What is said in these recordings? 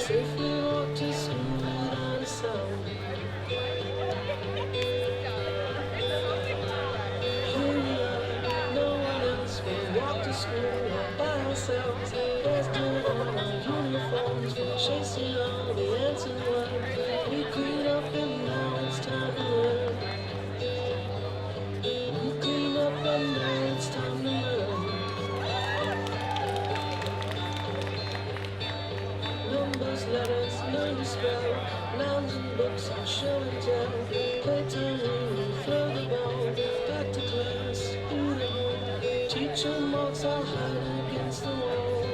safely walk to school without a sound. Here we are, no one else. We walk to school all by ourselves. Boys doing all our uniforms, we're chasing all the answered ones. We clean up and now it's time to learn. We clean up and now it's time to learn. Numbers, letters, learn to spell, nouns and books and show and tell. Playtime when we throw the ball, back to class, through the hall. Teacher marks our height against the wall.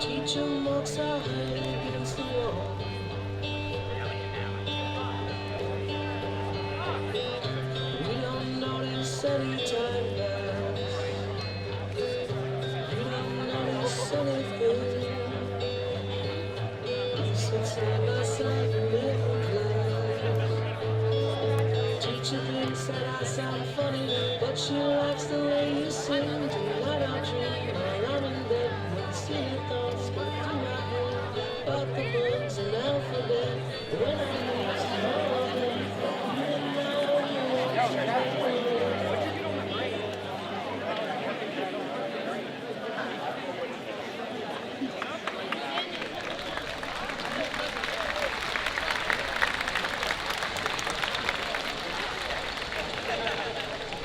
Teacher marks our height against the wall. We don't notice any time pass. We don't notice anything. Sit side by side in middle class. Teacher thinks that I sound funny, but she likes the way you sing. Tonight I'll dream while I'm in bed, when silly thoughts go through my head about the books and alphabet. When I used to know of them, and now you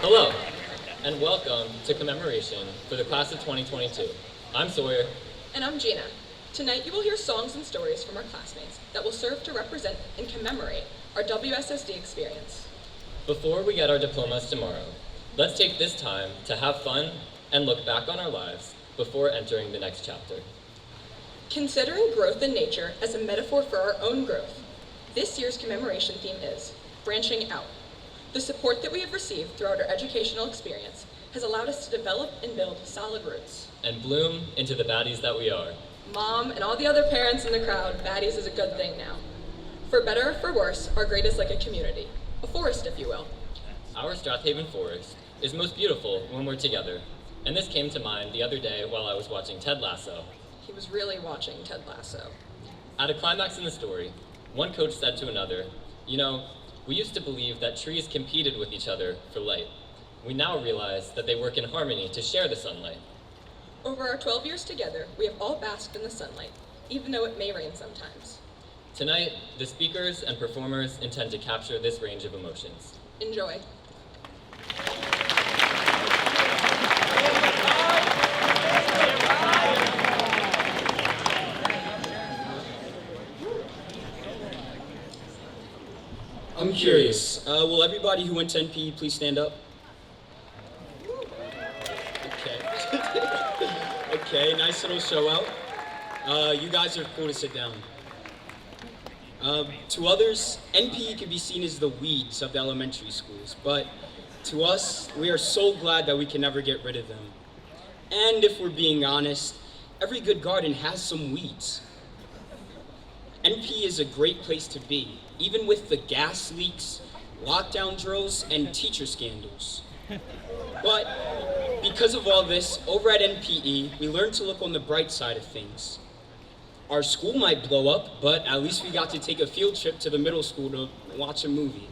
Hello, and welcome to Commemoration for the class of 2022. I'm Sawyer. And I'm Gina. Tonight you will hear songs and stories from our classmates that will serve to represent and commemorate our WSSD experience. Before we get our diplomas tomorrow, let's take this time to have fun and look back on our lives before entering the next chapter. Considering growth in nature as a metaphor for our own growth, this year's commemoration theme is branching out. The support that we have received throughout our educational experience has allowed us to develop and build solid roots. And bloom into the baddies that we are. Mom and all the other parents in the crowd, baddies is a good thing now. For better or for worse, our grade is like a community, a forest if you will. Our Strathaven forest is most beautiful when we're together, and this came to mind the other day while I was watching Ted Lasso. He was really watching Ted Lasso. At a climax in the story, one coach said to another, "You know, we used to believe that trees competed with each other for light. We now realize that they work in harmony to share the sunlight." Over our 12 years together, we have all basked in the sunlight, even though it may rain sometimes. Tonight, the speakers and performers intend to capture this range of emotions. Enjoy. I'm curious, will everybody who went to NPE please stand up? Okay. Okay, nice little show out. You guys are cool to sit down. To others, NPE can be seen as the weeds of the elementary schools, but to us, we are so glad that we can never get rid of them. And if we're being honest, every good garden has some weeds. NPE is a great place to be, even with the gas leaks, lockdown drills, and teacher scandals. But because of all this, over at NPE, we learned to look on the bright side of things. Our school might blow up, but at least we got to take a field trip to the middle school to watch a movie.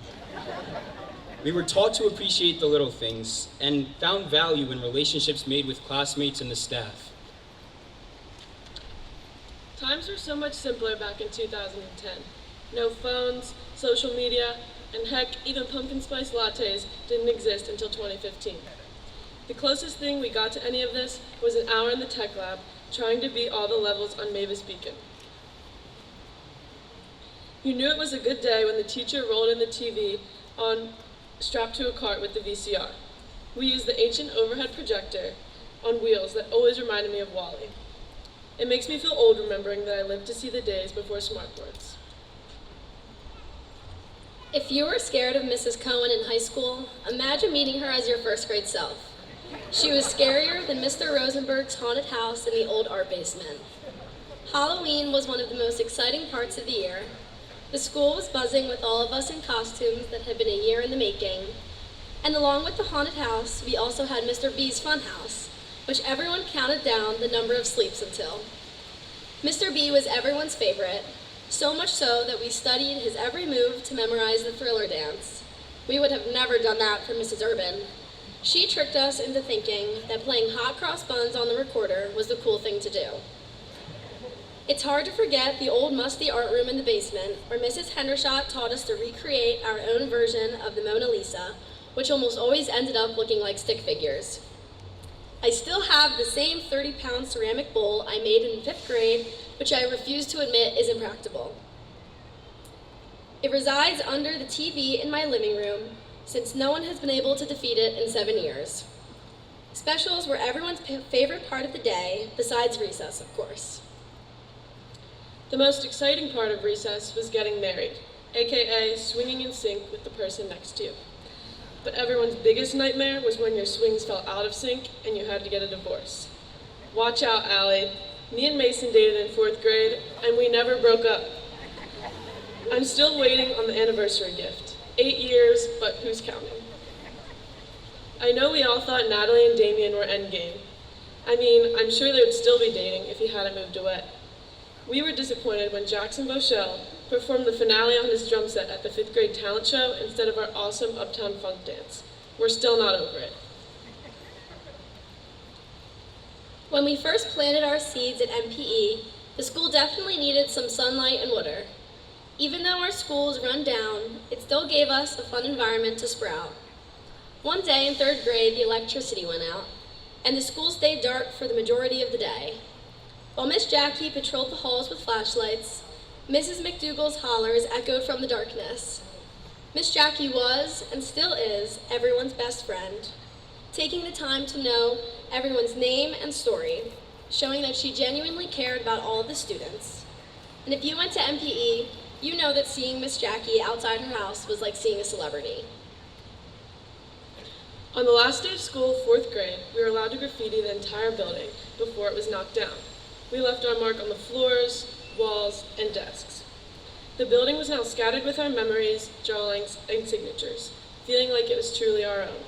We were taught to appreciate the little things and found value in relationships made with classmates and the staff. Times were so much simpler back in 2010. No phones, social media, and heck, even pumpkin spice lattes didn't exist until 2015. The closest thing we got to any of this was an hour in the tech lab, trying to beat all the levels on Mavis Beacon. You knew it was a good day when the teacher rolled in the TV strapped to a cart with the VCR. We used the ancient overhead projector on wheels that always reminded me of WALL-E. It makes me feel old remembering that I lived to see the days before smartboards. If you were scared of Mrs. Cohen in high school, imagine meeting her as your first grade self. She was scarier than Mr. Rosenberg's haunted house in the old art basement. Halloween was one of the most exciting parts of the year. The school was buzzing with all of us in costumes that had been a year in the making. And along with the haunted house, we also had Mr. B's fun house, which everyone counted down the number of sleeps until. Mr. B was everyone's favorite, so much so that we studied his every move to memorize the Thriller dance. We would have never done that for Mrs. Urban. She tricked us into thinking that playing hot cross buns on the recorder was the cool thing to do. It's hard to forget the old musty art room in the basement where Mrs. Hendershot taught us to recreate our own version of the Mona Lisa, which almost always ended up looking like stick figures. I still have the same 30-pound ceramic bowl I made in 5th grade, which I refuse to admit is impractical. It resides under the TV in my living room, since no one has been able to defeat it in 7 years. Specials were everyone's favorite part of the day, besides recess, of course. The most exciting part of recess was getting married, aka swinging in sync with the person next to you. But everyone's biggest nightmare was when your swings fell out of sync and you had to get a divorce. Watch out, Allie. Me and Mason dated in 4th grade, and we never broke up. I'm still waiting on the anniversary gift. 8 years, but who's counting? I know we all thought Natalie and Damien were endgame. I mean, I'm sure they would still be dating if he hadn't moved away. We were disappointed when Jackson Bochelle performed the finale on his drum set at the 5th grade talent show instead of our awesome Uptown Funk dance. We're still not over it. When we first planted our seeds at MPE, the school definitely needed some sunlight and water. Even though our school was run down, it still gave us a fun environment to sprout. One day in 3rd grade, the electricity went out, and the school stayed dark for the majority of the day. While Miss Jackie patrolled the halls with flashlights, Mrs. McDougal's hollers echoed from the darkness. Miss Jackie was, and still is, everyone's best friend, taking the time to know everyone's name and story, showing that she genuinely cared about all of the students. And if you went to MPE, you know that seeing Miss Jackie outside her house was like seeing a celebrity. On the last day of school, 4th grade, we were allowed to graffiti the entire building before it was knocked down. We left our mark on the floors, walls, and desks. The building was now scattered with our memories, drawings, and signatures, feeling like it was truly our own.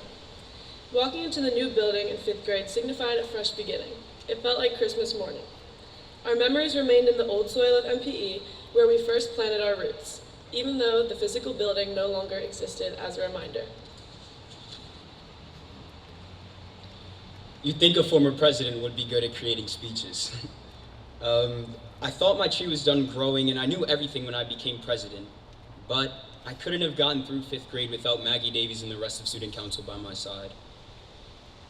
Walking into the new building in 5th grade signified a fresh beginning. It felt like Christmas morning. Our memories remained in the old soil of MPE, where we first planted our roots, even though the physical building no longer existed as a reminder. You'd think a former president would be good at creating speeches. I thought my tree was done growing and I knew everything when I became president, but I couldn't have gotten through 5th grade without Maggie Davies and the rest of student council by my side.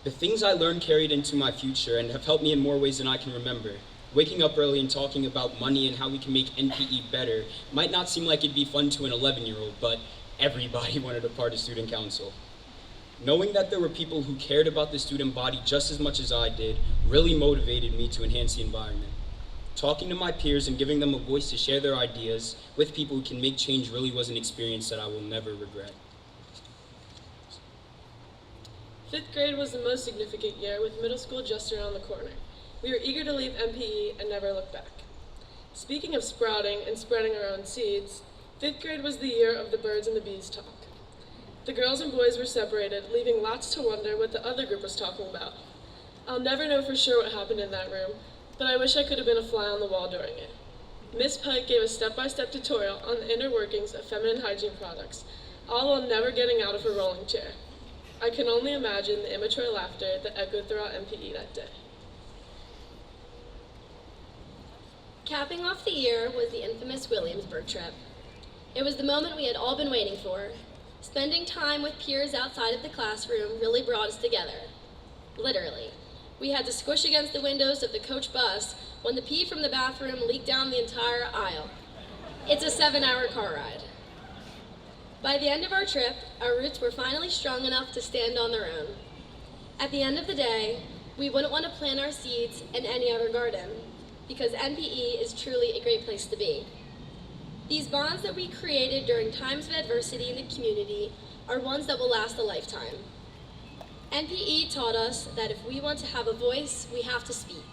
The things I learned carried into my future and have helped me in more ways than I can remember. Waking up early and talking about money and how we can make NPE better might not seem like it'd be fun to an 11-year-old, but everybody wanted a part of student council. Knowing that there were people who cared about the student body just as much as I did really motivated me to enhance the environment. Talking to my peers and giving them a voice to share their ideas with people who can make change really was an experience that I will never regret. 5th grade was the most significant year, with middle school just around the corner. We were eager to leave MPE and never look back. Speaking of sprouting and spreading our own seeds, 5th grade was the year of the birds and the bees talk. The girls and boys were separated, leaving lots to wonder what the other group was talking about. I'll never know for sure what happened in that room, but I wish I could have been a fly on the wall during it. Miss Pike gave a step-by-step tutorial on the inner workings of feminine hygiene products, all while never getting out of her rolling chair. I can only imagine the immature laughter that echoed throughout MPE that day. Capping off the year was the infamous Williamsburg trip. It was the moment we had all been waiting for. Spending time with peers outside of the classroom really brought us together. Literally. We had to squish against the windows of the coach bus when the pee from the bathroom leaked down the entire aisle. It's a 7-hour car ride. By the end of our trip, our roots were finally strong enough to stand on their own. At the end of the day, we wouldn't want to plant our seeds in any other garden, because NPE is truly a great place to be. These bonds that we created during times of adversity in the community are ones that will last a lifetime. NPE taught us that if we want to have a voice, we have to speak.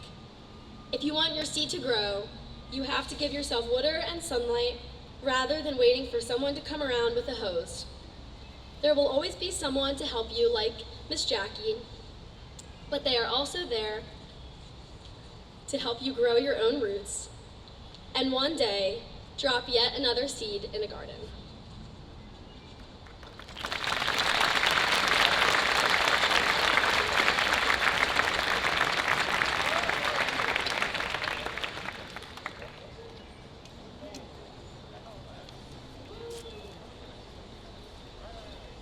If you want your seed to grow, you have to give yourself water and sunlight rather than waiting for someone to come around with a hose. There will always be someone to help you, like Miss Jackie, but they are also there to help you grow your own roots and one day, drop yet another seed in a garden.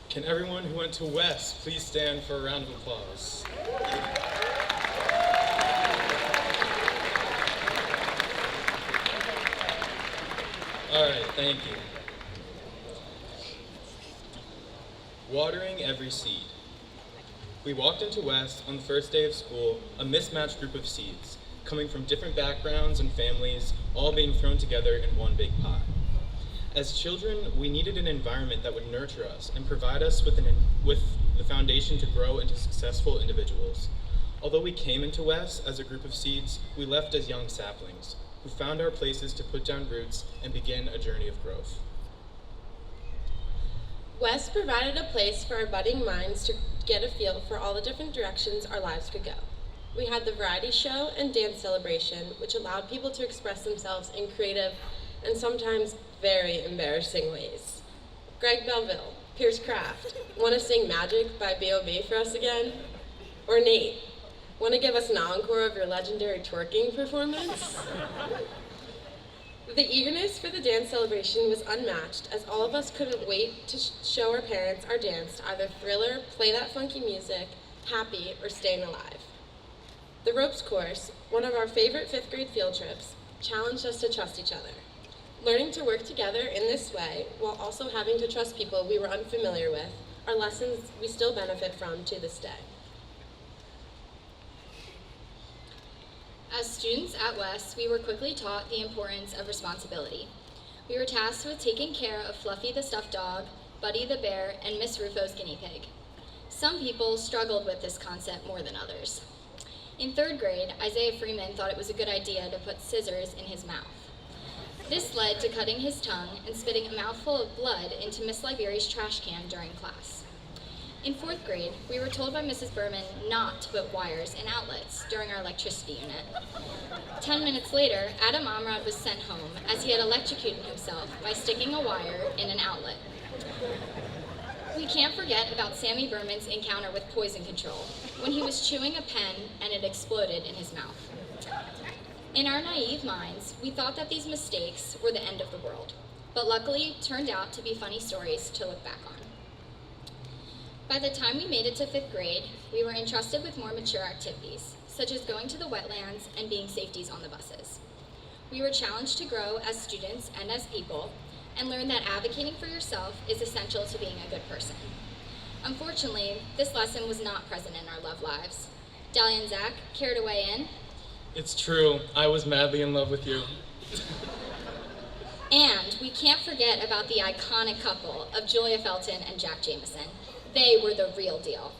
Can everyone who went to West please stand for a round of applause? All right, thank you. Watering every seed. We walked into West on the first day of school, a mismatched group of seeds, coming from different backgrounds and families, all being thrown together in one big pot. As children, we needed an environment that would nurture us and provide us with the foundation to grow into successful individuals. Although we came into West as a group of seeds, we left as young saplings, who found our places to put down roots and begin a journey of growth. West provided a place for our budding minds to get a feel for all the different directions our lives could go. We had the variety show and dance celebration, which allowed people to express themselves in creative and sometimes very embarrassing ways. Greg Belville, Pierce Craft, want to sing Magic by B.O.B. for us again? Or Nate, want to give us an encore of your legendary twerking performance? The eagerness for the dance celebration was unmatched, as all of us couldn't wait to show our parents our dance to either Thriller, Play That Funky Music, Happy, or Staying Alive. The ropes course, one of our favorite 5th grade field trips, challenged us to trust each other. Learning to work together in this way, while also having to trust people we were unfamiliar with, are lessons we still benefit from to this day. As students at West, we were quickly taught the importance of responsibility. We were tasked with taking care of Fluffy the stuffed dog, Buddy the bear, and Miss Rufo's guinea pig. Some people struggled with this concept more than others. In 3rd grade, Isaiah Freeman thought it was a good idea to put scissors in his mouth. This led to cutting his tongue and spitting a mouthful of blood into Miss Liberi's trash can during class. In 4th grade, we were told by Mrs. Berman not to put wires in outlets during our electricity unit. 10 minutes later, Adam Amrad was sent home as he had electrocuted himself by sticking a wire in an outlet. We can't forget about Sammy Berman's encounter with poison control, when he was chewing a pen and it exploded in his mouth. In our naive minds, we thought that these mistakes were the end of the world, but luckily turned out to be funny stories to look back on. By the time we made it to 5th grade, we were entrusted with more mature activities, such as going to the wetlands and being safeties on the buses. We were challenged to grow as students and as people, and learn that advocating for yourself is essential to being a good person. Unfortunately, this lesson was not present in our love lives. Dahlia and Zach, care to weigh in? It's true, I was madly in love with you. And we can't forget about the iconic couple of Julia Felton and Jack Jameson. They were the real deal.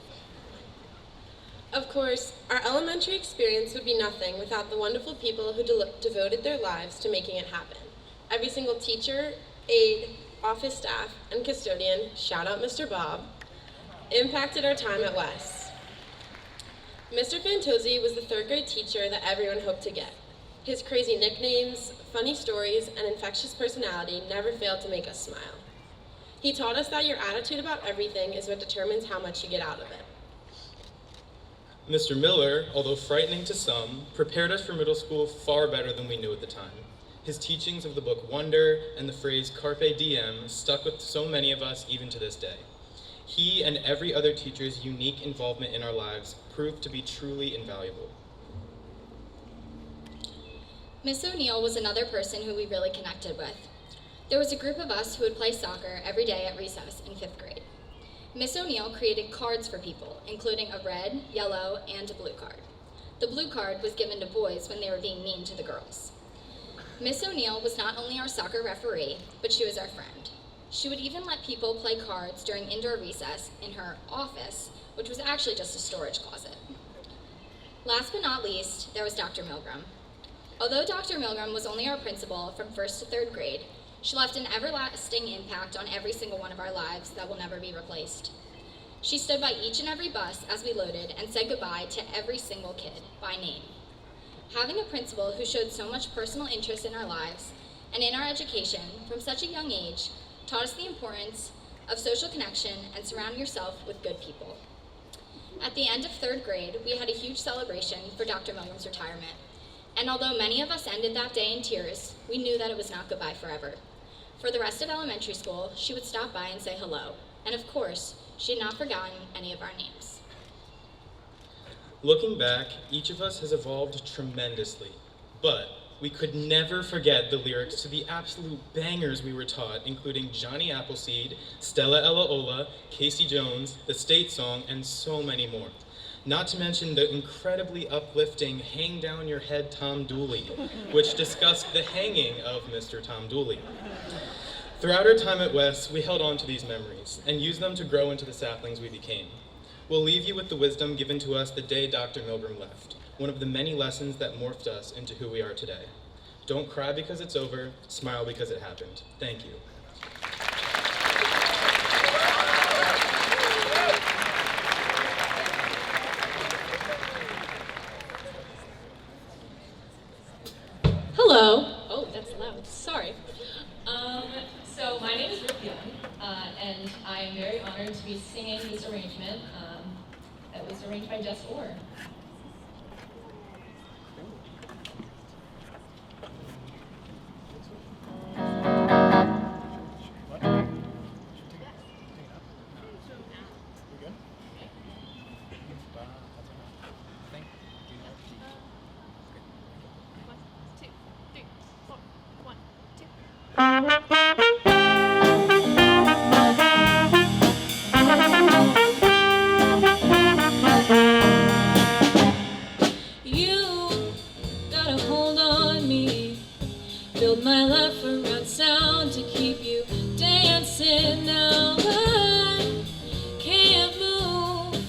Of course, our elementary experience would be nothing without the wonderful people who devoted their lives to making it happen. Every single teacher, aide, office staff, and custodian, shout out Mr. Bob, impacted our time at West. Mr. Fantozzi was the 3rd grade teacher that everyone hoped to get. His crazy nicknames, funny stories, and infectious personality never failed to make us smile. He taught us that your attitude about everything is what determines how much you get out of it. Mr. Miller, although frightening to some, prepared us for middle school far better than we knew at the time. His teachings of the book Wonder and the phrase Carpe Diem stuck with so many of us even to this day. He and every other teacher's unique involvement in our lives proved to be truly invaluable. Miss O'Neill was another person who we really connected with. There was a group of us who would play soccer every day at recess in 5th grade. Miss O'Neill created cards for people, including a red, yellow, and a blue card. The blue card was given to boys when they were being mean to the girls. Miss O'Neill was not only our soccer referee, but she was our friend. She would even let people play cards during indoor recess in her office, which was actually just a storage closet. Last but not least, there was Dr. Milgram. Although Dr. Milgram was only our principal from 1st to 3rd grade, she left an everlasting impact on every single one of our lives that will never be replaced. She stood by each and every bus as we loaded and said goodbye to every single kid by name. Having a principal who showed so much personal interest in our lives and in our education from such a young age taught us the importance of social connection and surrounding yourself with good people. At the end of 3rd grade, we had a huge celebration for Dr. Milgram's retirement. And although many of us ended that day in tears, we knew that it was not goodbye forever. For the rest of elementary school, she would stop by and say hello. And of course, she had not forgotten any of our names. Looking back, each of us has evolved tremendously, but we could never forget the lyrics to the absolute bangers we were taught, including Johnny Appleseed, Stella Ella Ola, Casey Jones, the State Song, and so many more. Not to mention the incredibly uplifting Hang Down Your Head Tom Dooley, which discussed the hanging of Mr. Tom Dooley. Throughout our time at West, we held on to these memories and used them to grow into the saplings we became. We'll leave you with the wisdom given to us the day Dr. Milgram left, one of the many lessons that morphed us into who we are today. Don't cry because it's over, smile because it happened. Thank you. Hello. Oh, that's loud. Sorry. So my name is Ruth Young, and I am very honored to be singing this arrangement that was arranged by Jess Orr. You got a hold on me, build my life around sound to keep you dancing. Now I can't move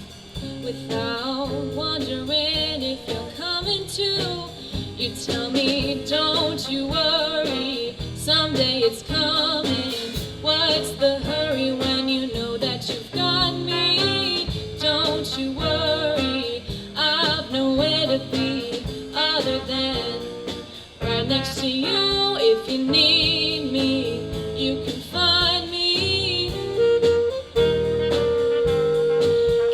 without wondering if you're coming to. You tell me, don't you worry, someday it's coming. What's the hurry when you know that you've got me? Don't you worry, I've nowhere to be other than right next to you. If you need me, you can find me.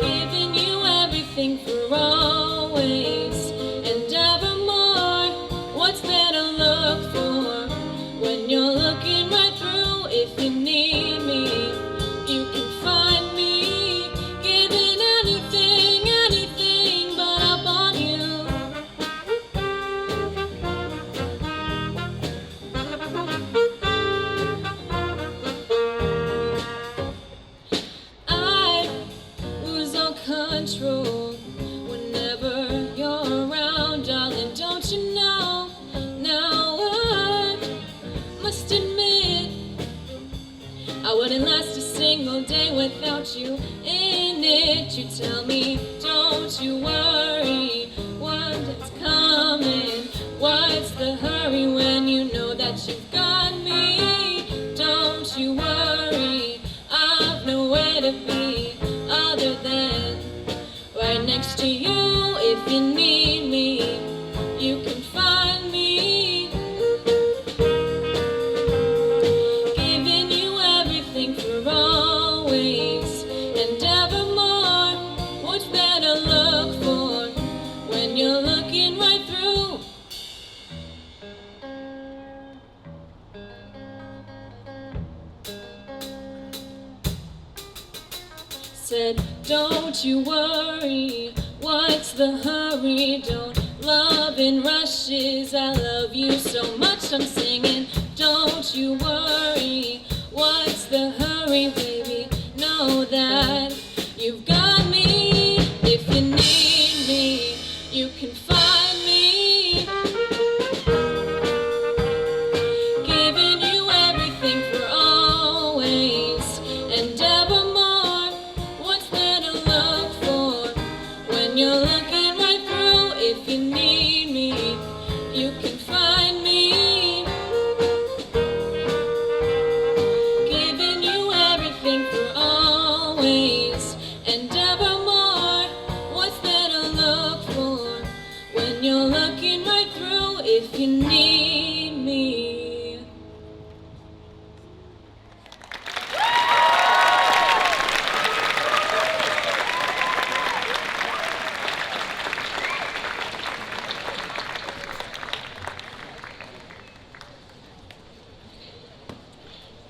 Giving you everything for always and evermore. What's there to look for when you're looking right through? If you need me, you can find me. Giving anything but up on you. I lose all control whenever you're around, darling. Don't you know? Now I must admit I wouldn't last a single day without you in it. You tell me, don't you worry, what's coming? What's the hurry when you know that you've got me? Don't you worry, I've nowhere to be other than right next to you. If you need me, you can find me. Giving you everything for always and evermore. What's there to look for when you're looking right through? Said, don't you worry, what's the hurry? Don't love in rushes. I love you so much, I'm singing. Don't you worry, what's the hurry, baby? Know that you've got me. If you need me, you can find me. Giving you everything for always and evermore. What's there to look for when you're looking right through? If you need me, you can find me. Giving you everything for always and evermore. What's there to look for when you're looking right if you need me.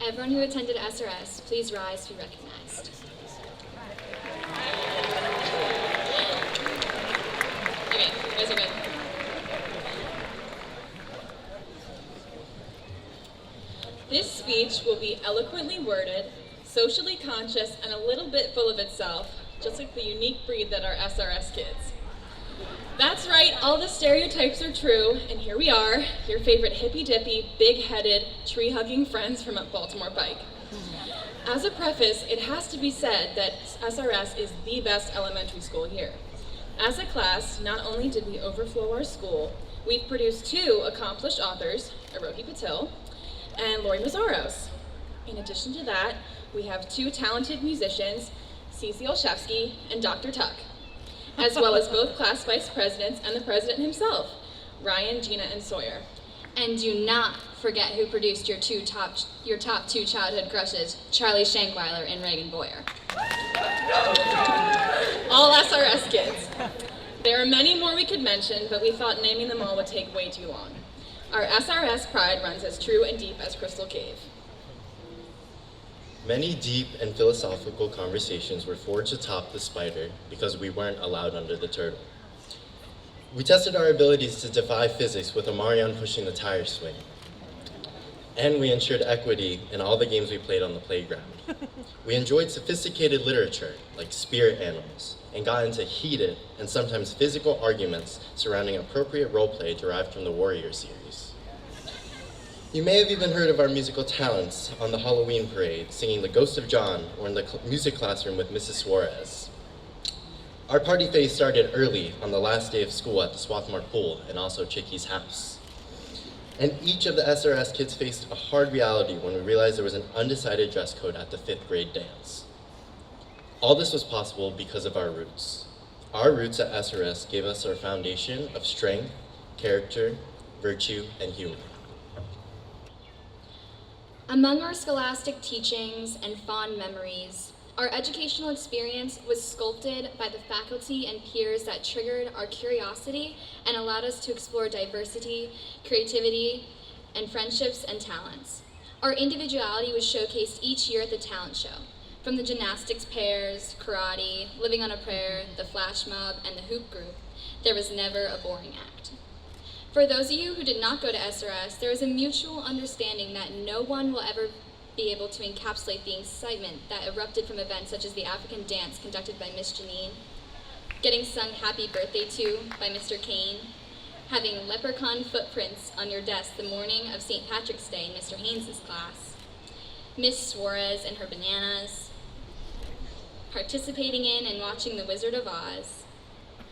Everyone who attended SRS, please rise to be recognized. Okay, you guys are good. This speech will be eloquently worded, socially conscious, and a little bit full of itself, just like the unique breed that are SRS kids. That's right, all the stereotypes are true, and here we are, your favorite hippy-dippy, big-headed, tree-hugging friends from Baltimore Pike. As a preface, it has to be said that SRS is the best elementary school here. As a class, not only did we overflow our school, we've produced 2 accomplished authors, Arohi Patil and Lori Mazzaros. In addition to that, we have 2 talented musicians, Cece Olszewski and Dr. Tuck, as well as both class vice presidents and the president himself, Ryan, Gina, and Sawyer. And do not forget who produced your top 2 childhood crushes, Charlie Shankweiler and Reagan Boyer. All SRS kids. There are many more we could mention, but we thought naming them all would take way too long. Our SRS pride runs as true and deep as Crystal Cave. Many deep and philosophical conversations were forged atop the spider because we weren't allowed under the turtle. We tested our abilities to defy physics with Omarion pushing the tire swing. And we ensured equity in all the games we played on the playground. We enjoyed sophisticated literature, like spirit animals, and got into heated and sometimes physical arguments surrounding appropriate roleplay derived from the Warrior series. You may have even heard of our musical talents on the Halloween parade, singing The Ghost of John, or in the music classroom with Mrs. Suarez. Our party phase started early on the last day of school at the Swarthmore Pool and also Chickie's house. And each of the SRS kids faced a hard reality when we realized there was an undecided dress code at the 5th grade dance. All this was possible because of our roots. Our roots at SRS gave us our foundation of strength, character, virtue, and humor. Among our scholastic teachings and fond memories, our educational experience was sculpted by the faculty and peers that triggered our curiosity and allowed us to explore diversity, creativity, and friendships and talents. Our individuality was showcased each year at the talent show. From the gymnastics pairs, karate, living on a prayer, the flash mob, and the hoop group, there was never a boring act. For those of you who did not go to SRS, there is a mutual understanding that no one will ever be able to encapsulate the excitement that erupted from events such as the African dance conducted by Miss Janine, getting sung Happy Birthday to by Mr. Kane, having leprechaun footprints on your desk the morning of St. Patrick's Day in Mr. Haynes' class, Miss Suarez and her bananas, participating in and watching The Wizard of Oz,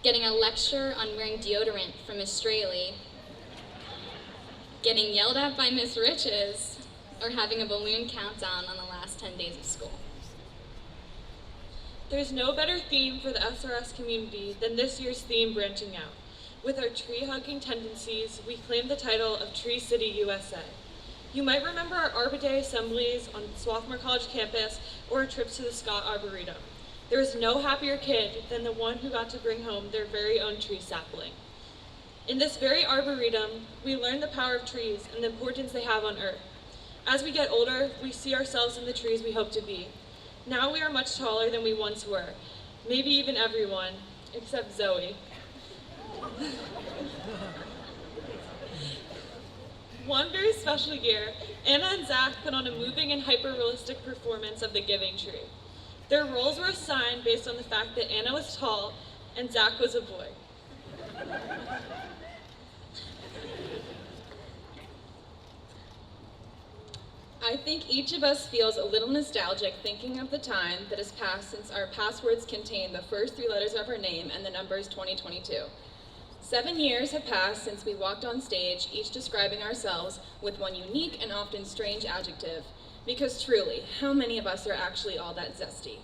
getting a lecture on wearing deodorant from Miss Straley, getting yelled at by Miss Riches, or having a balloon countdown on the last 10 days of school. There's no better theme for the SRS community than this year's theme, Branching Out. With our tree-hugging tendencies, we claim the title of Tree City, USA. You might remember our Arbor Day assemblies on Swarthmore College campus or our trips to the Scott Arboretum. There was no happier kid than the one who got to bring home their very own tree sapling. In this very arboretum, we learn the power of trees and the importance they have on Earth. As we get older, we see ourselves in the trees we hope to be. Now we are much taller than we once were, maybe even everyone, except Zoe. One very special year, Anna and Zach put on a moving and hyper-realistic performance of The Giving Tree. Their roles were assigned based on the fact that Anna was tall and Zach was a boy. I think each of us feels a little nostalgic thinking of the time that has passed since our passwords contained the first 3 letters of our name and the numbers 2022. 7 years have passed since we walked on stage, each describing ourselves with one unique and often strange adjective, because truly, how many of us are actually all that zesty?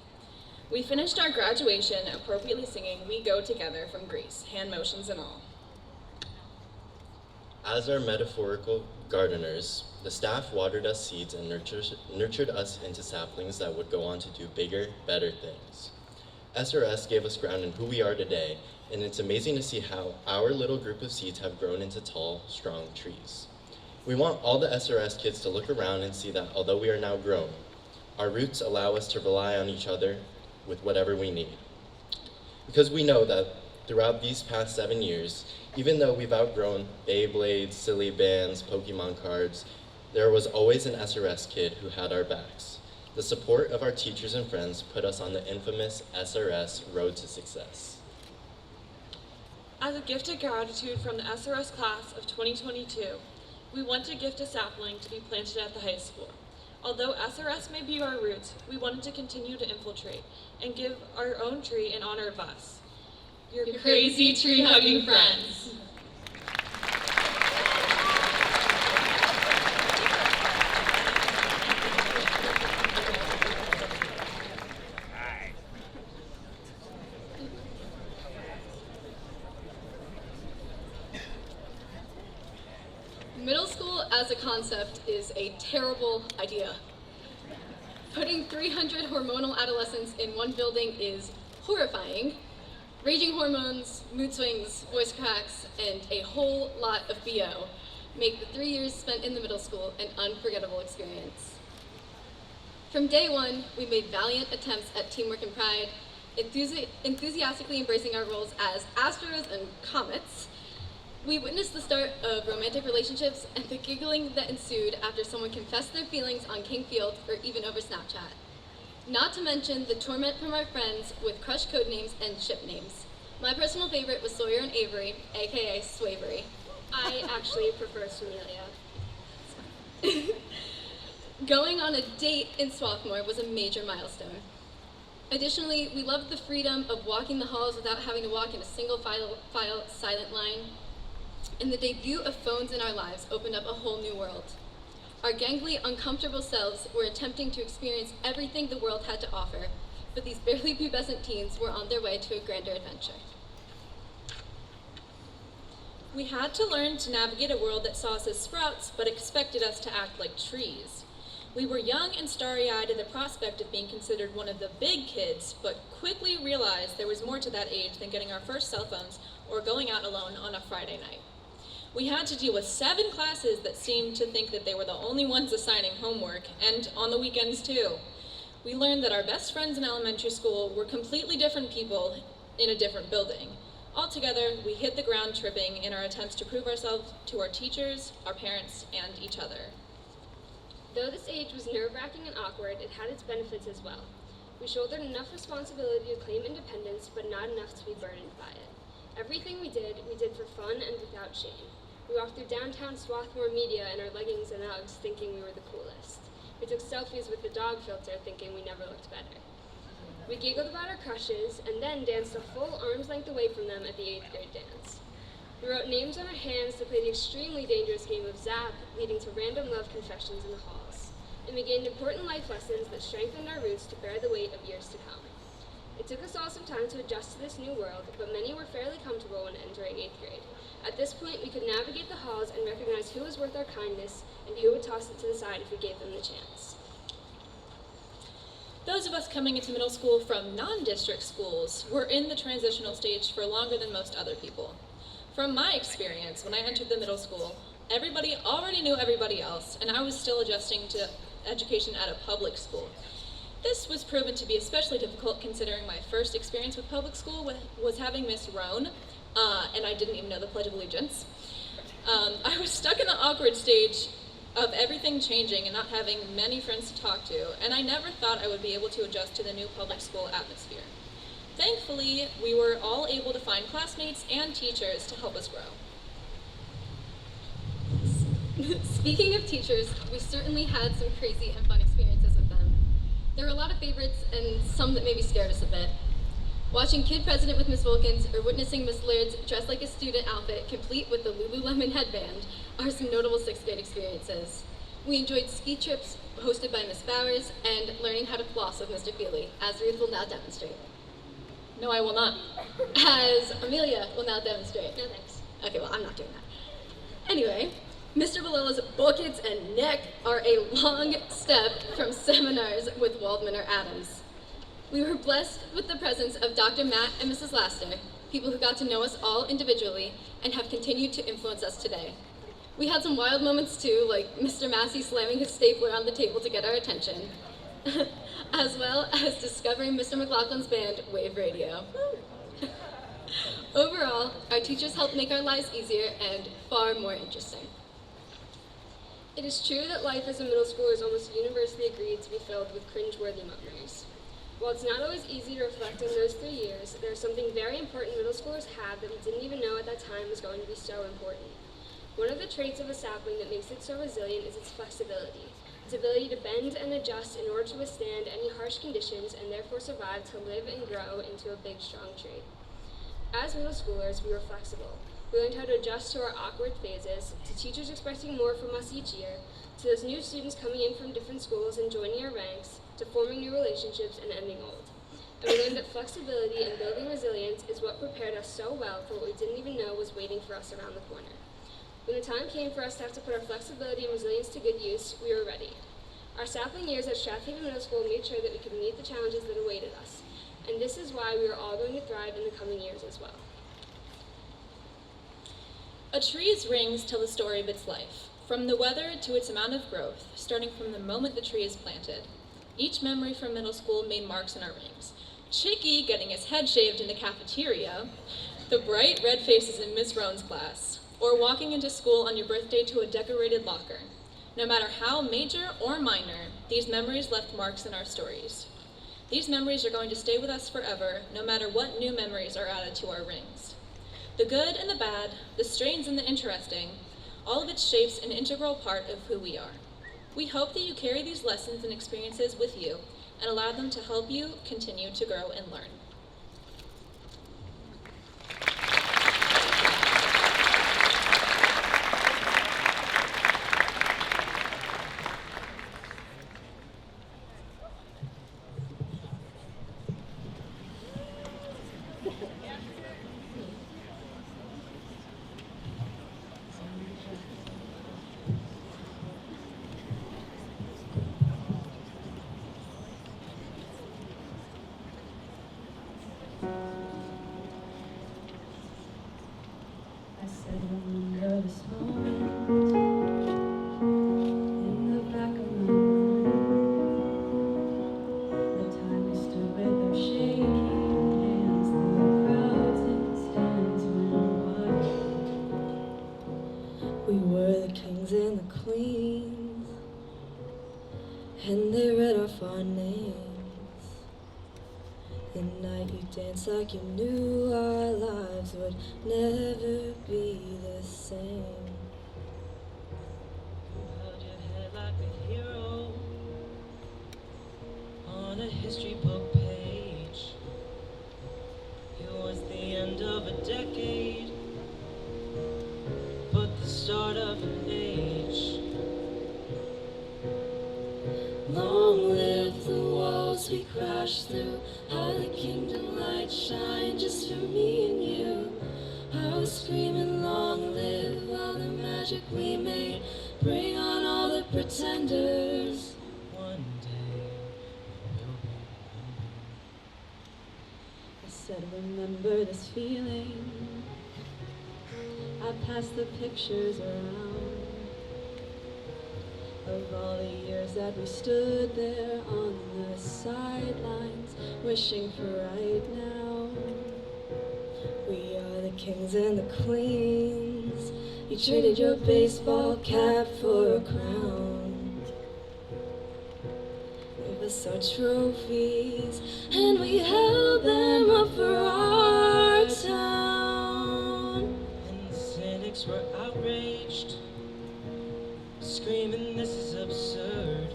We finished our graduation appropriately singing We Go Together from Greece, hand motions and all. As our metaphorical gardeners, the staff watered us seeds and nurtured us into saplings that would go on to do bigger, better things. SRS gave us ground in who we are today, and it's amazing to see how our little group of seeds have grown into tall, strong trees. We want all the SRS kids to look around and see that although we are now grown, our roots allow us to rely on each other with whatever we need. Because we know that throughout these past 7 years, even though we've outgrown Beyblades, silly bands, Pokemon cards, there was always an SRS kid who had our backs. The support of our teachers and friends put us on the infamous SRS road to success. As a gift of gratitude from the SRS class of 2022, we want to gift a sapling to be planted at the high school. Although SRS may be our roots, we wanted to continue to infiltrate and give our own tree in honor of us, your crazy tree-hugging friends. Middle school as a concept is a terrible idea. Putting 300 hormonal adolescents in one building is horrifying. Raging hormones, mood swings, voice cracks, and a whole lot of BO make the 3 years spent in the middle school an unforgettable experience. From day one, we made valiant attempts at teamwork and pride, enthusiastically embracing our roles as Astros and Comets. We witnessed the start of romantic relationships and the giggling that ensued after someone confessed their feelings on King Field or even over Snapchat. Not to mention the torment from our friends with crush code names and ship names. My personal favorite was Sawyer and Avery, aka Swavery. I actually prefer Swamelia. Going on a date in Swarthmore was a major milestone. Additionally, we loved the freedom of walking the halls without having to walk in a single file silent line. And the debut of phones in our lives opened up a whole new world. Our gangly, uncomfortable selves were attempting to experience everything the world had to offer, but these barely pubescent teens were on their way to a grander adventure. We had to learn to navigate a world that saw us as sprouts, but expected us to act like trees. We were young and starry-eyed at the prospect of being considered one of the big kids, but quickly realized there was more to that age than getting our first cell phones or going out alone on a Friday night. We had to deal with 7 classes that seemed to think that they were the only ones assigning homework, and on the weekends too. We learned that our best friends in elementary school were completely different people in a different building. Altogether, we hit the ground tripping in our attempts to prove ourselves to our teachers, our parents, and each other. Though this age was nerve-wracking and awkward, it had its benefits as well. We shouldered enough responsibility to claim independence, but not enough to be burdened by it. Everything we did for fun and without shame. We walked through downtown Swarthmore Media in our leggings and Uggs, thinking we were the coolest. We took selfies with the dog filter, thinking we never looked better. We giggled about our crushes, and then danced a full arm's length away from them at the 8th grade dance. We wrote names on our hands to play the extremely dangerous game of Zap, leading to random love confessions in the halls. And we gained important life lessons that strengthened our roots to bear the weight of years to come. It took us all some time to adjust to this new world, but many were fairly comfortable when entering 8th grade. At this point, we could navigate the halls and recognize who was worth our kindness and who would toss it to the side if we gave them the chance. Those of us coming into middle school from non-district schools were in the transitional stage for longer than most other people. From my experience, when I entered the middle school, everybody already knew everybody else, and I was still adjusting to education at a public school. This was proven to be especially difficult considering my first experience with public school was having Miss Roan, and I didn't even know the Pledge of Allegiance. I was stuck in the awkward stage of everything changing and not having many friends to talk to, and I never thought I would be able to adjust to the new public school atmosphere. Thankfully, we were all able to find classmates and teachers to help us grow. Speaking of teachers, we certainly had some crazy and fun experiences with them. There were a lot of favorites and some that maybe scared us a bit. Watching Kid President with Miss Wilkins or witnessing Miss Laird's dress like a student outfit complete with the Lululemon headband are some notable 6th grade experiences. We enjoyed ski trips hosted by Miss Bowers and learning how to floss with Mr. Feely, as Ruth will now demonstrate. No, I will not. As Amelia will now demonstrate. No thanks. Okay, well, I'm not doing that. Anyway, Mr. Valilla's buckets and neck are a long step from seminars with Waldman or Adams. We were blessed with the presence of Dr. Matt and Mrs. Laster, people who got to know us all individually and have continued to influence us today. We had some wild moments too, like Mr. Massey slamming his stapler on the table to get our attention, as well as discovering Mr. McLaughlin's band, Wave Radio. Overall, our teachers helped make our lives easier and far more interesting. It is true that life as a middle schooler is almost universally agreed to be filled with cringeworthy memories. While it's not always easy to reflect on those 3 years, there's something very important middle schoolers have that we didn't even know at that time was going to be so important. One of the traits of a sapling that makes it so resilient is its flexibility, its ability to bend and adjust in order to withstand any harsh conditions and therefore survive to live and grow into a big, strong tree. As middle schoolers, we were flexible. We learned how to adjust to our awkward phases, to teachers expecting more from us each year, to those new students coming in from different schools and joining our ranks, to forming new relationships and ending old. And we learned that flexibility and building resilience is what prepared us so well for what we didn't even know was waiting for us around the corner. When the time came for us to have to put our flexibility and resilience to good use, we were ready. Our sapling years at Strathaven Middle School made sure that we could meet the challenges that awaited us, and this is why we are all going to thrive in the coming years as well. A tree's rings tell the story of its life, from the weather to its amount of growth, starting from the moment the tree is planted. Each memory from middle school made marks in our rings. Chicky getting his head shaved in the cafeteria, the bright red faces in Miss Roan's class, or walking into school on your birthday to a decorated locker. No matter how major or minor, these memories left marks in our stories. These memories are going to stay with us forever, no matter what new memories are added to our rings. The good and the bad, the strange and the interesting, all of it shapes an integral part of who we are. We hope that you carry these lessons and experiences with you and allow them to help you continue to grow and learn. I said, remember this moment in the back of my mind. The time we stood with our shaking hands, the crowds in the stands went wild. We were the kings and the queens, and they read off our names. The night you danced like you knew our lives would never be the same. You held your head like a hero on a history book page. It was the end of a decade, but the start of an age. Long live the walls we crashed through, how the kingdom light shine just for me and you. I was screaming long live all the magic we made, bring on all the pretenders. One day we'll be home. I said remember this feeling, I passed the pictures around of all the years that we stood there on the sidelines, wishing for right now. We are the kings and the queens. You traded your baseball cap for a crown. Gave us our trophies, and we held them up for our town. And the cynics were outraged, screaming this is absurd.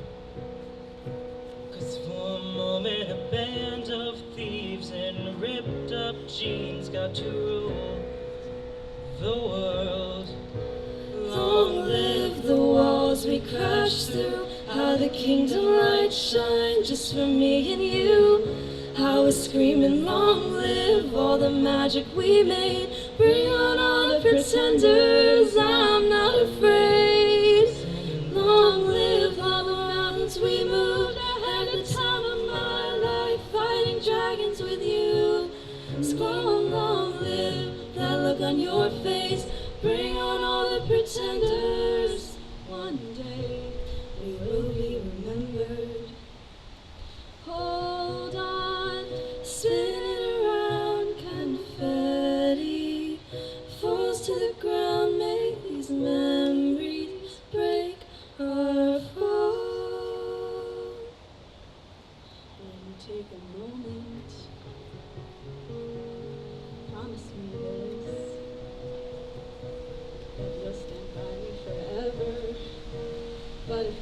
'Cause for a moment a band of thieves in ripped up jeans got to rule the world. Long live the walls we crashed through, how the kingdom light shine just for me and you. I was screaming long live all the magic we made, bring on all the pretenders. I'm not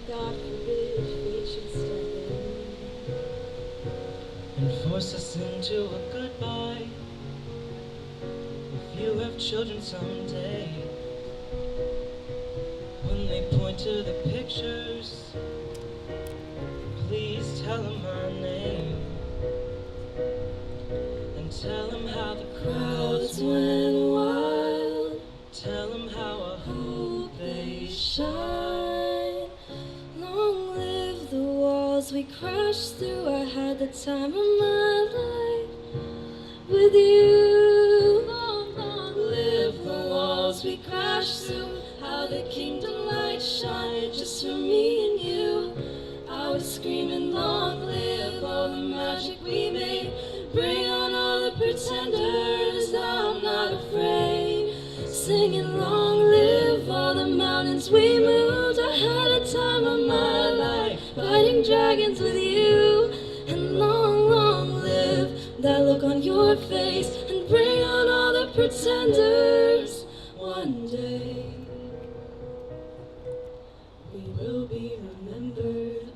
God forbid fate should step in and force us into a goodbye. If you have children someday, when they point to the pictures, please tell them our name and tell them how the crowds went wild. Tell them how I hope they shine. Long live the walls we crashed through. I had the time of my life with you. Long live the walls we crashed through. How the kingdom light shine just for me and you. I was screaming, long live all the magic we made. Bring on all the pretenders, now I'm not afraid. Singing, long live all the mountains we moved. I had a time of my life, fighting dragons with you. And long, long live that look on your face. And bring on all the pretenders. One day we will be remembered.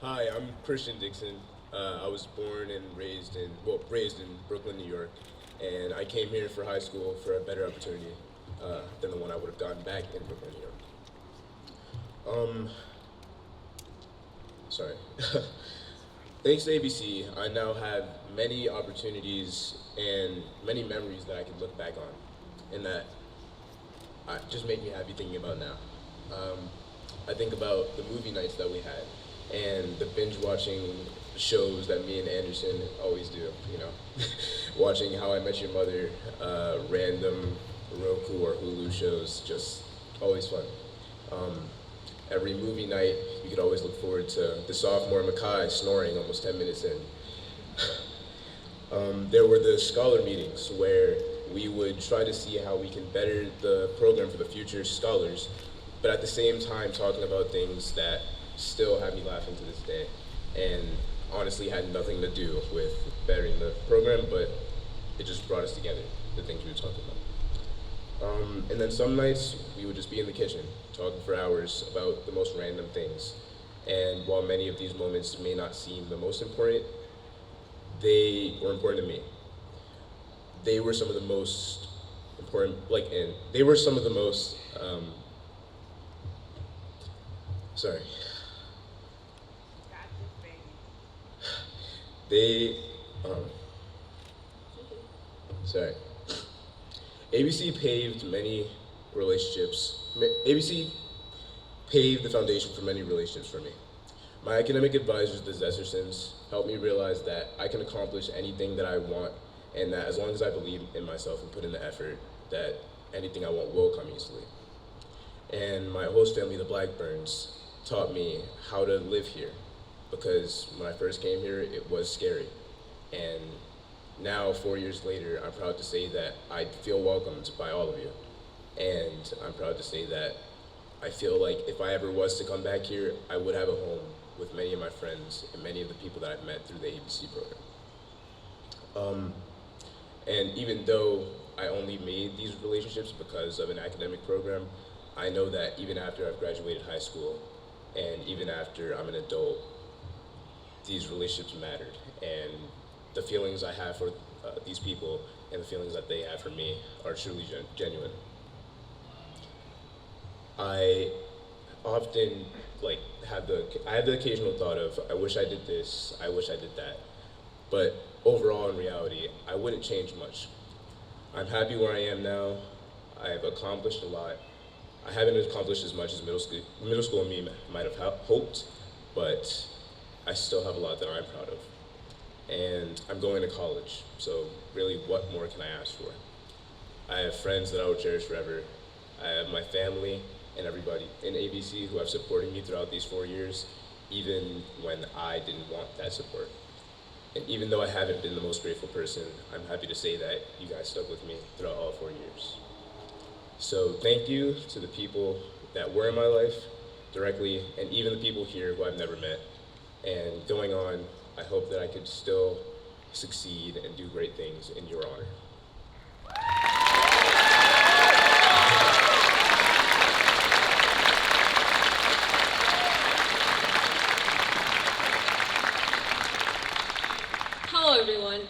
Hi, I'm Christian Dixon. I was born and raised in Brooklyn, New York, and I came here for high school for a better opportunity than the one I would have gotten back in Brooklyn, New York. Sorry. Thanks to ABC, I now have many opportunities and many memories that I can look back on, and that just make me happy thinking about now. I think about the movie nights that we had, and the binge watching shows that me and Anderson always do, you know. Watching How I Met Your Mother, random Roku or Hulu shows, just always fun. Every movie night, you could always look forward to the sophomore Mackay snoring almost 10 minutes in. There were the scholar meetings where we would try to see how we can better the program for the future scholars, but at the same time talking about things that still have me laughing to this day, and honestly had nothing to do with bettering the program, but it just brought us together, the things we were talking about. And then some nights, we would just be in the kitchen, talking for hours about the most random things. And while many of these moments may not seem the most important, they were important to me. They were some of the most important, they were some of the most, ABC paved many relationships. ABC paved the foundation for many relationships for me. My academic advisors, the Zestersons, helped me realize that I can accomplish anything that I want, and that as long as I believe in myself and put in the effort, that anything I want will come easily. And my host family, the Blackburns, taught me how to live here, because when I first came here, it was scary. And now, 4 years later, I'm proud to say that I feel welcomed by all of you. And I'm proud to say that I feel like if I ever was to come back here, I would have a home with many of my friends and many of the people that I've met through the ABC program. And even though I only made these relationships because of an academic program, I know that even after I've graduated high school, and even after I'm an adult, these relationships mattered. And the feelings I have for these people and the feelings that they have for me are truly genuine. I often have the occasional thought of, I wish I did this, I wish I did that. But overall, in reality, I wouldn't change much. I'm happy where I am now. I've accomplished a lot. I haven't accomplished as much as middle school me might have hoped, but I still have a lot that I'm proud of. And I'm going to college, so really what more can I ask for? I have friends that I will cherish forever. I have my family and everybody in ABC who have supported me throughout these 4 years, even when I didn't want that support. And even though I haven't been the most grateful person, I'm happy to say that you guys stuck with me throughout all 4 years. So thank you to the people that were in my life directly, and even the people here who I've never met. And going on, I hope that I could still succeed and do great things in your honor. Hello everyone,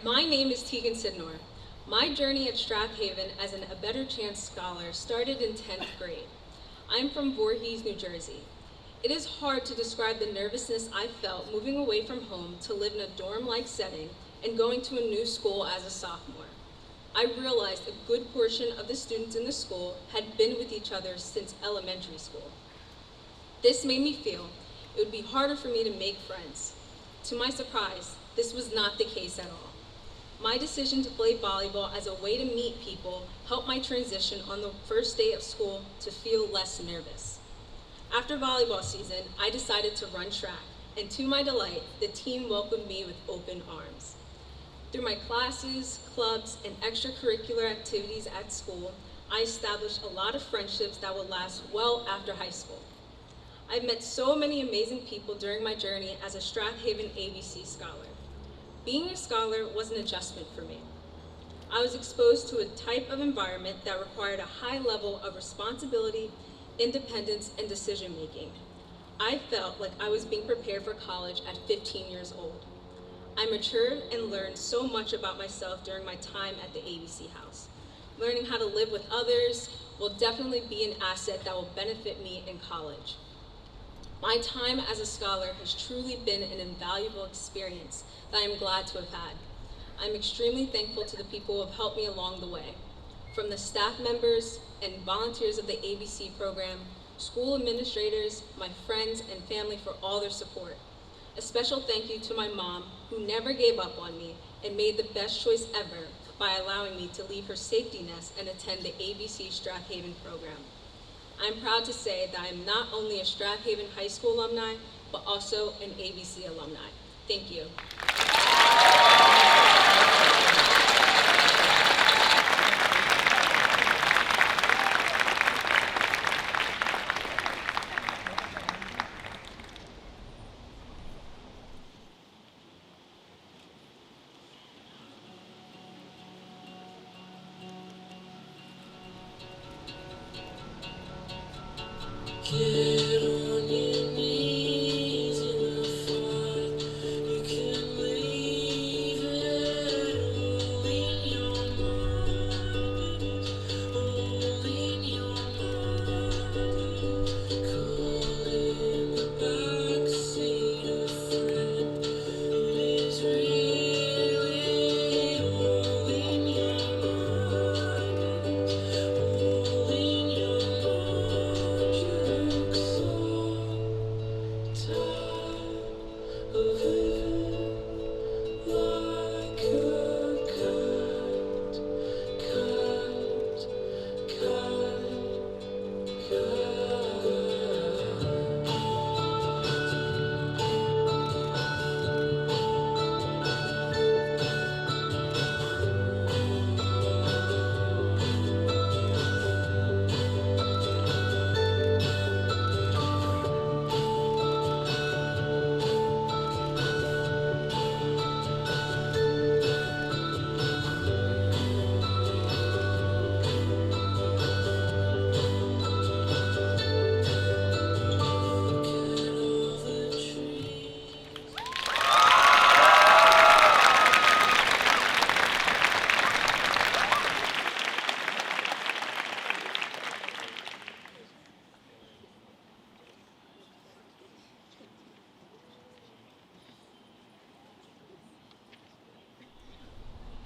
my name is Tegan Sidnor. My journey at Strathaven as a Better Chance Scholar started in 10th grade. I'm from Voorhees, New Jersey. It is hard to describe the nervousness I felt moving away from home to live in a dorm-like setting and going to a new school as a sophomore. I realized a good portion of the students in the school had been with each other since elementary school. This made me feel it would be harder for me to make friends. To my surprise, this was not the case at all. My decision to play volleyball as a way to meet people helped my transition on the first day of school to feel less nervous. After volleyball season, I decided to run track, and to my delight, the team welcomed me with open arms. Through my classes, clubs, and extracurricular activities at school, I established a lot of friendships that would last well after high school. I've met so many amazing people during my journey as a Strathaven ABC Scholar. Being a scholar was an adjustment for me. I was exposed to a type of environment that required a high level of responsibility, independence, and decision-making. I felt like I was being prepared for college at 15 years old. I matured and learned so much about myself during my time at the ABC House. Learning how to live with others will definitely be an asset that will benefit me in college. My time as a scholar has truly been an invaluable experience that I am glad to have had. I'm extremely thankful to the people who have helped me along the way, from the staff members and volunteers of the ABC program, school administrators, my friends, and family for all their support. A special thank you to my mom, who never gave up on me and made the best choice ever by allowing me to leave her safety nest and attend the ABC Strathaven program. I'm proud to say that I'm not only a Strathaven High School alumni, but also an ABC alumni. Thank you. Get on your knees in the fog. You can leave it all in your mind. All in your mind. Calling the backseat a friend. It is really all in your mind. All in your mind.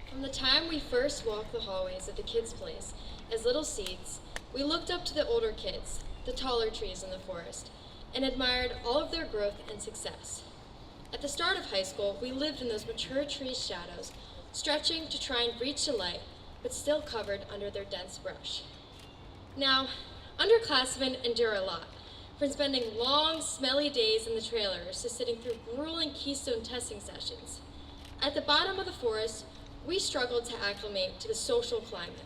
From the time we first walked the hallways of the kids' place as little seeds, we looked up to the older kids, the taller trees in the forest, and admired all of their growth and success. At the start of high school, we lived in those mature trees' shadows, stretching to try and reach the light, but still covered under their dense brush. Now, underclassmen endure a lot, From spending long, smelly days in the trailers to sitting through grueling Keystone testing sessions. At the bottom of the forest, we struggled to acclimate to the social climate.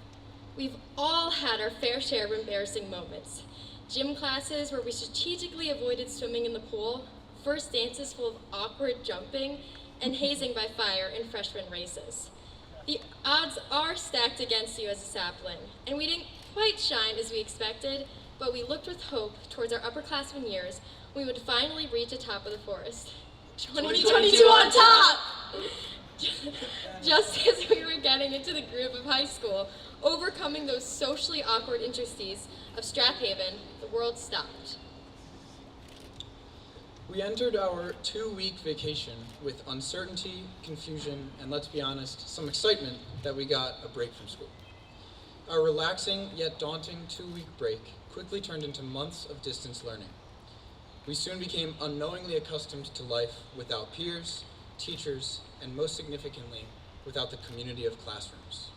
We've all had our fair share of embarrassing moments. Gym classes where we strategically avoided swimming in the pool, first dances full of awkward jumping, and hazing by fire in freshman races. The odds are stacked against you as a sapling, and we didn't quite shine as we expected, but we looked with hope towards our upperclassmen years when we would finally reach the top of the forest. 2022 on top! Just as we were getting into the groove of high school, overcoming those socially awkward interstices of Strathaven, the world stopped. We entered our 2-week vacation with uncertainty, confusion, and let's be honest, some excitement that we got a break from school. Our relaxing yet daunting 2-week break quickly turned into months of distance learning. We soon became unknowingly accustomed to life without peers, teachers, and most significantly, without the community of classrooms.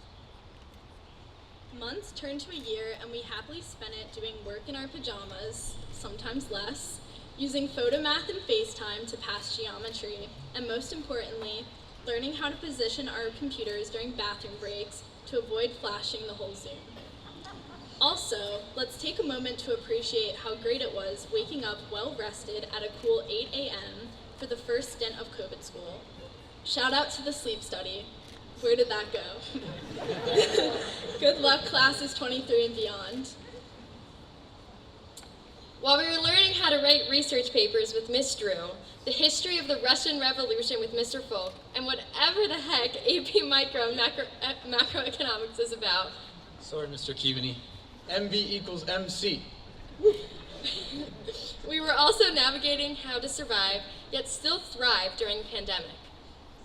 Months turned to a year, and we happily spent it doing work in our pajamas, sometimes less, using photomath and FaceTime to pass geometry, and most importantly, learning how to position our computers during bathroom breaks to avoid flashing the whole Zoom. Also, let's take a moment to appreciate how great it was waking up well-rested at a cool 8 a.m. for the first stint of COVID school. Shout out to the sleep study. Where did that go? Good luck, classes 23 and beyond. While we were learning how to write research papers with Miss Drew, the history of the Russian Revolution with Mr. Folk, and whatever the heck AP macroeconomics is about. Sorry, Mr. Keaveney. MV equals MC. We were also navigating how to survive, yet still thrive during the pandemic.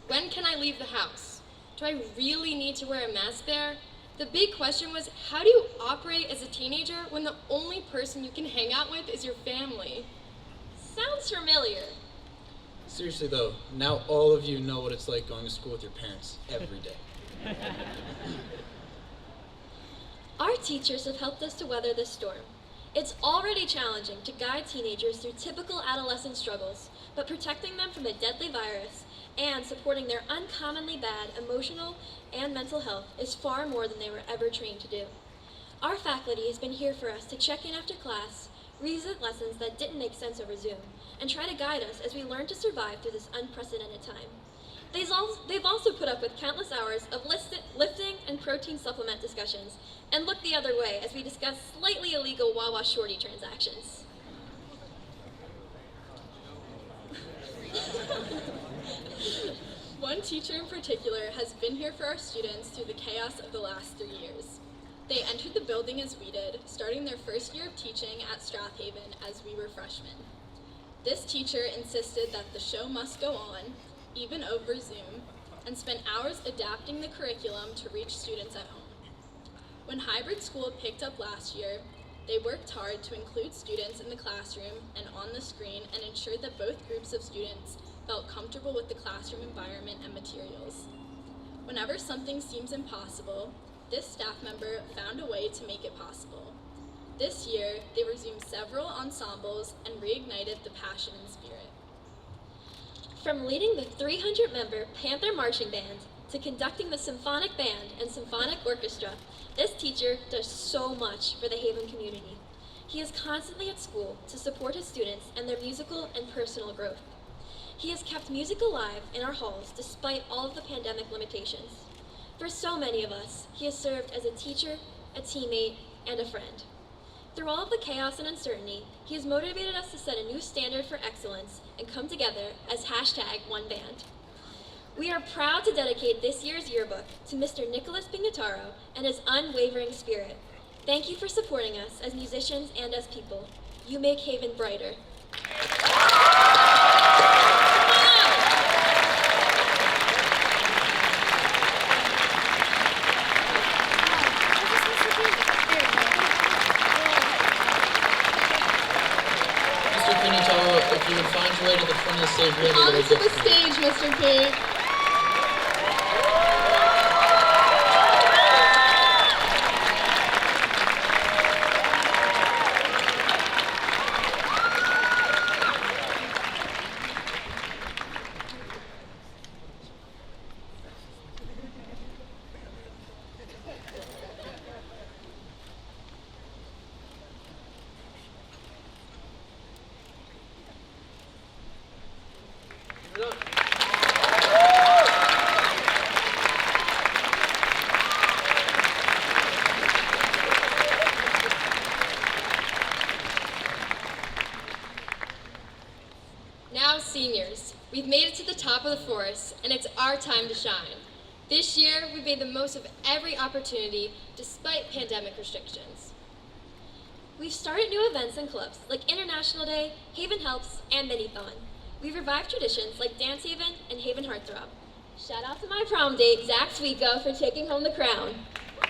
When can I leave the house? Do I really need to wear a mask there? The big question was, how do you operate as a teenager when the only person you can hang out with is your family? Sounds familiar. Seriously though, now all of you know what it's like going to school with your parents every day. Our teachers have helped us to weather this storm. It's already challenging to guide teenagers through typical adolescent struggles, but protecting them from a deadly virus and supporting their uncommonly bad emotional and mental health is far more than they were ever trained to do. Our faculty has been here for us to check in after class, revisit lessons that didn't make sense over Zoom, and try to guide us as we learn to survive through this unprecedented time. They've also put up with countless hours of lifting and protein supplement discussions, and looked the other way as we discuss slightly illegal Wawa Shorty transactions. One teacher in particular has been here for our students through the chaos of the last 3 years. They entered the building as we did, starting their first year of teaching at Strathaven as we were freshmen. This teacher insisted that the show must go on, even over Zoom, and spent hours adapting the curriculum to reach students at home. When hybrid school picked up last year, they worked hard to include students in the classroom and on the screen and ensured that both groups of students felt comfortable with the classroom environment and materials. Whenever something seems impossible, this staff member found a way to make it possible. This year, they resumed several ensembles and reignited the passion and spirit. From leading the 300-member Panther Marching Band to conducting the Symphonic Band and Symphonic Orchestra, this teacher does so much for the Haven community. He is constantly at school to support his students and their musical and personal growth. He has kept music alive in our halls despite all of the pandemic limitations. For so many of us, he has served as a teacher, a teammate, and a friend. Through all of the chaos and uncertainty, he has motivated us to set a new standard for excellence and come together as #OneBand. We are proud to dedicate this year's yearbook to Mr. Nicholas Pignataro and his unwavering spirit. Thank you for supporting us as musicians and as people. You make Haven brighter. If you would find your way to the front of the stage, we have a little Onto gift the for you. stage, Mr. P. Give it up. Now, seniors, we've made it to the top of the forest, and it's our time to shine. This year, we made the most of every opportunity despite pandemic restrictions. We've started new events and clubs like International Day, Haven Helps, and Mini-Thon. We've revived traditions like Dance Haven and Haven Heartthrob. Shout out to my prom date, Zach Sweetgo, for taking home the crown. I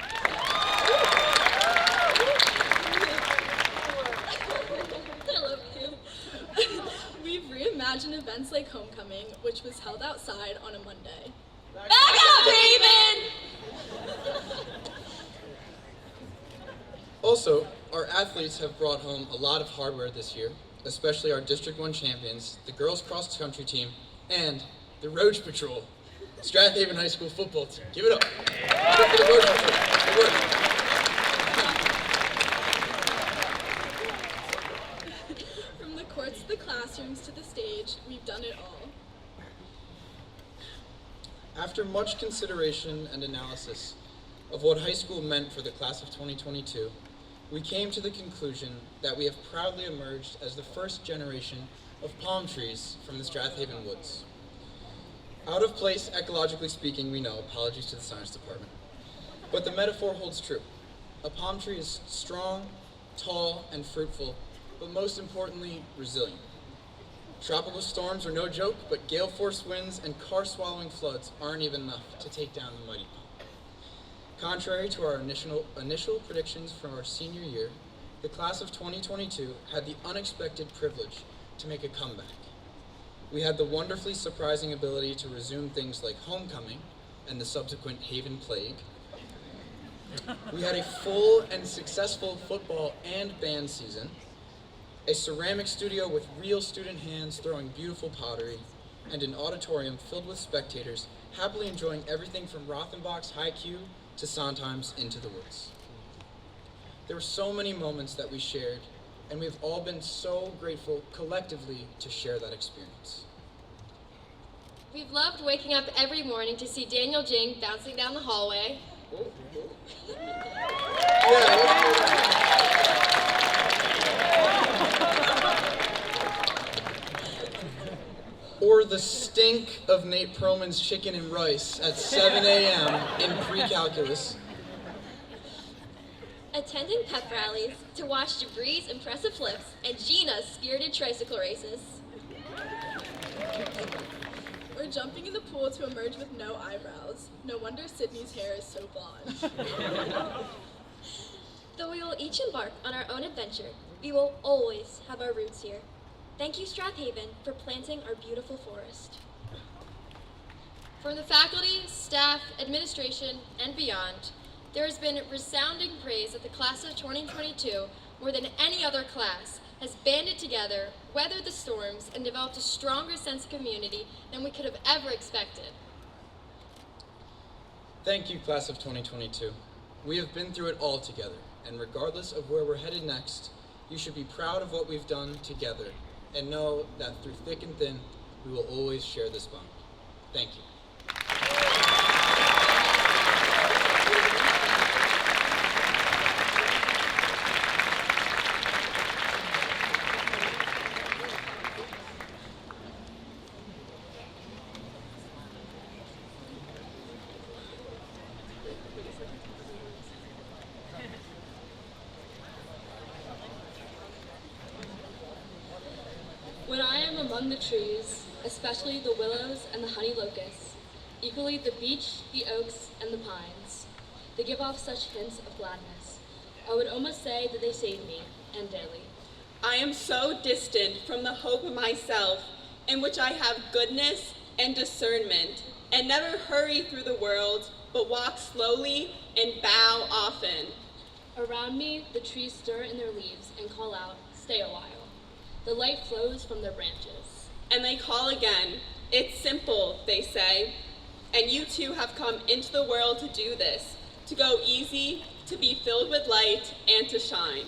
love you. We've reimagined events like Homecoming, which was held outside on a Monday. Back up, Haven! Also, our athletes have brought home a lot of hardware this year, especially our District 1 champions, the girls cross country team, and the Roach Patrol, Strathaven High School football team. Give it up. For the Roach Patrol. Good work. From the courts to the classrooms to the stage, we've done it all. After much consideration and analysis of what high school meant for the class of 2022, we came to the conclusion that we have proudly emerged as the first generation of palm trees from the Strathaven woods. Out of place, ecologically speaking, we know, apologies to the science department, but the metaphor holds true. A palm tree is strong, tall, and fruitful, but most importantly, resilient. Tropical storms are no joke, but gale force winds and car-swallowing floods aren't even enough to take down the mighty palm. Contrary to our initial predictions from our senior year, the class of 2022 had the unexpected privilege to make a comeback. We had the wonderfully surprising ability to resume things like homecoming and the subsequent Haven Plague. We had a full and successful football and band season, a ceramic studio with real student hands throwing beautiful pottery, and an auditorium filled with spectators happily enjoying everything from Rothenbach's High Q to Sondheim's Into the Woods. There were so many moments that we shared, and we've all been so grateful collectively to share that experience. We've loved waking up every morning to see Daniel Jing bouncing down the hallway. Or the stink of Nate Perlman's chicken and rice at 7 a.m. in pre-calculus. Attending pep rallies to watch Jabri's impressive flips and Gina's spirited tricycle races. Or jumping in the pool to emerge with no eyebrows. No wonder Sydney's hair is so blonde. Though we will each embark on our own adventure, we will always have our roots here. Thank you, Strathaven, for planting our beautiful forest. From the faculty, staff, administration, and beyond, there has been resounding praise that the class of 2022, more than any other class, has banded together, weathered the storms, and developed a stronger sense of community than we could have ever expected. Thank you, class of 2022. We have been through it all together, and regardless of where we're headed next, you should be proud of what we've done together, and know that through thick and thin, we will always share this bond. Thank you. When I am among the trees, especially the willows and the honey locusts, equally the beech, the oaks, and the pines, they give off such hints of gladness. I would almost say that they save me, and daily. I am so distant from the hope of myself, in which I have goodness and discernment, and never hurry through the world, but walk slowly and bow often. Around me, the trees stir in their leaves and call out, "Stay a while." The light flows from their branches. And they call again. It's simple, they say. And you too have come into the world to do this, to go easy, to be filled with light, and to shine.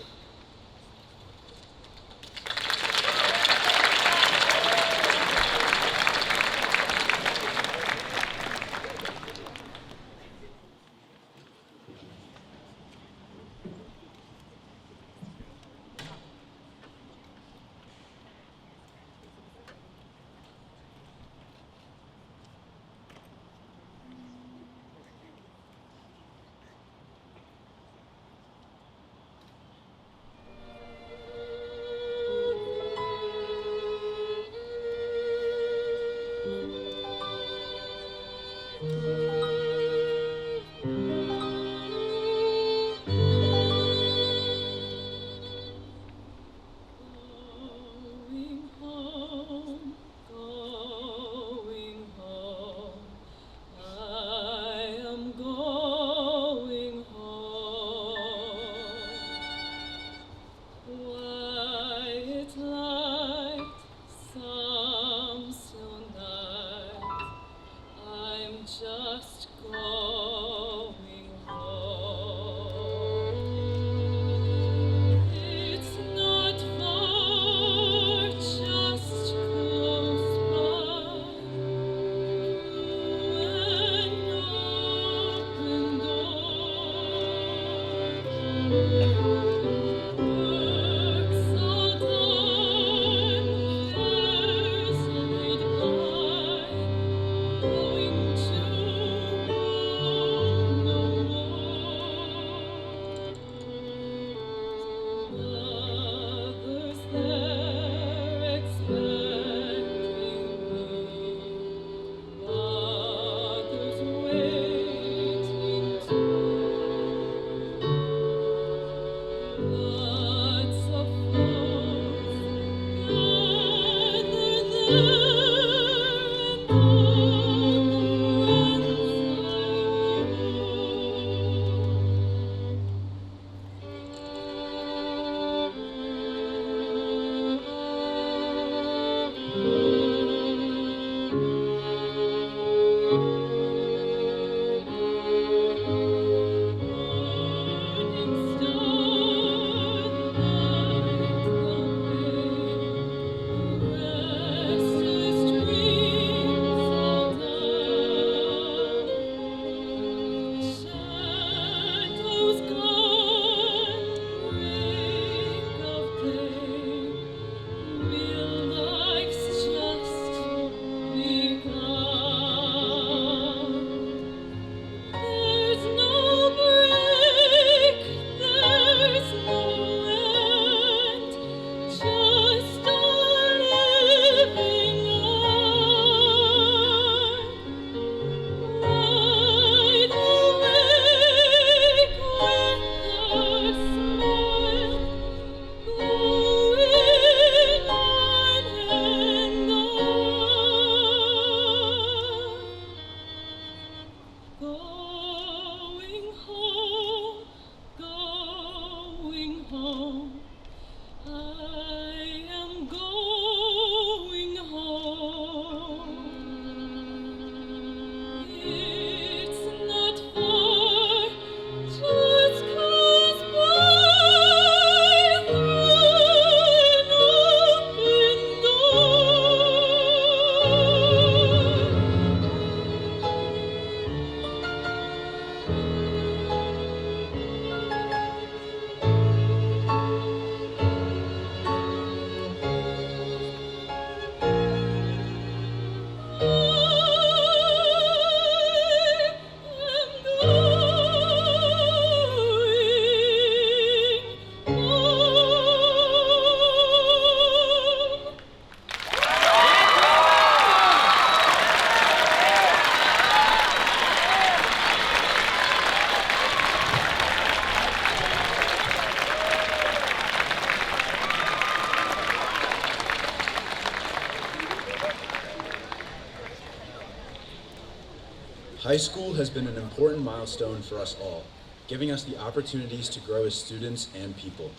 High school has been an important milestone for us all, giving us the opportunities to grow as students and people.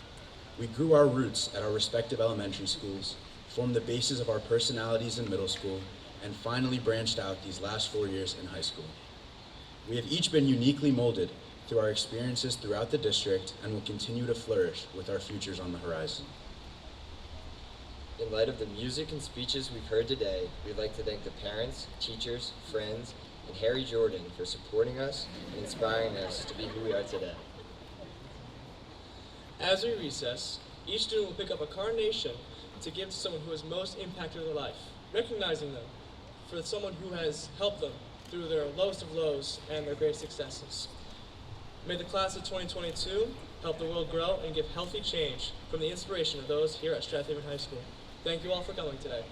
We grew our roots at our respective elementary schools, formed the basis of our personalities in middle school, and finally branched out these last 4 years in high school. We have each been uniquely molded through our experiences throughout the district and will continue to flourish with our futures on the horizon. In light of the music and speeches we've heard today, we'd like to thank the parents, teachers, friends, and Harry Jordan for supporting us and inspiring us to be who we are today. As we recess, each student will pick up a carnation to give to someone who has most impacted their life, recognizing them for someone who has helped them through their lowest of lows and their great successes. May the class of 2022 help the world grow and give healthy change from the inspiration of those here at Strathaven High School. Thank you all for coming today.